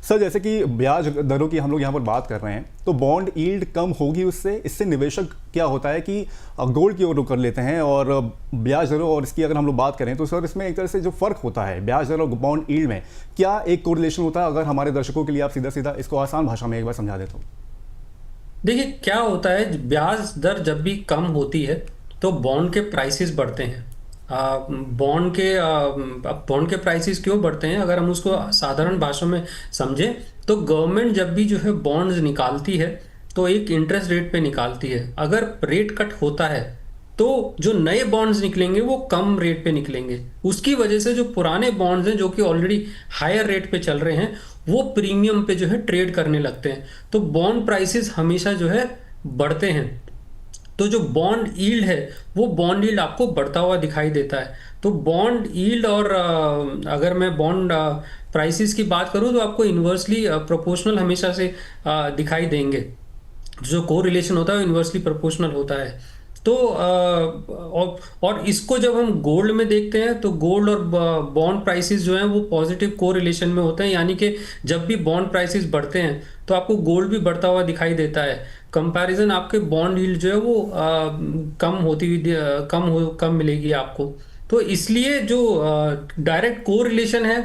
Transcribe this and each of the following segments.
Sir, जैसे कि ब्याज दरों की हम लोग यहाँ पर बात कर रहे हैं, तो बॉन्ड यील्ड कम होगी उससे, इससे निवेशक क्या होता है कि गोल्ड की ओर रुख कर लेते हैं। और ब्याज दरों और इसकी अगर हम लोग बात करें तो सर इसमें एक तरह से जो फ़र्क होता है ब्याज दर और बॉन्ड यील्ड में, क्या एक कोरिलेशन होता है? अगर हमारे दर्शकों के लिए आप सीधा सीधा इसको आसान भाषा में एक बार समझा देते हो। देखिए क्या होता है, ब्याज दर जब भी कम होती है तो बॉन्ड के प्राइसेस बढ़ते हैं। बॉन्ड के प्राइसेस क्यों बढ़ते हैं, अगर हम उसको साधारण भाषा में समझें तो गवर्नमेंट जब भी जो है बॉन्ड्स निकालती है तो एक इंटरेस्ट रेट पे निकालती है। अगर रेट कट होता है तो जो नए बॉन्ड्स निकलेंगे वो कम रेट पे निकलेंगे। उसकी वजह से जो पुराने बॉन्ड्स हैं जो कि ऑलरेडी हायर रेट पे चल रहे हैं वो प्रीमियम पे जो है ट्रेड करने लगते हैं। तो बॉन्ड प्राइसेस हमेशा जो है बढ़ते हैं। तो जो बॉन्ड यील्ड है वो बॉन्ड यील्ड आपको बढ़ता हुआ दिखाई देता है। तो बॉन्ड यील्ड और अगर मैं बॉन्ड प्राइसेस की बात करूं तो आपको इन्वर्सली प्रोपोर्शनल हमेशा से दिखाई देंगे। जो को रिलेशन होता है वो इन्वर्सली प्रोपोर्शनल होता है। तो और इसको जब हम गोल्ड में देखते हैं तो गोल्ड और बॉन्ड प्राइसेस जो हैं वो पॉजिटिव को रिलेशन में होते हैं, यानी कि जब भी बॉन्ड प्राइसेस बढ़ते हैं तो आपको गोल्ड भी बढ़ता हुआ दिखाई देता है। कंपैरिजन आपके बॉन्ड यील्ड जो है वो कम होती हुई कम मिलेगी आपको। तो इसलिए जो डायरेक्ट को रिलेशन है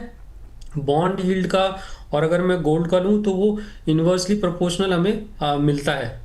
बॉन्ड यील्ड का और अगर मैं गोल्ड का लूँ तो वो इन्वर्सली प्रोपोर्शनल हमें मिलता है।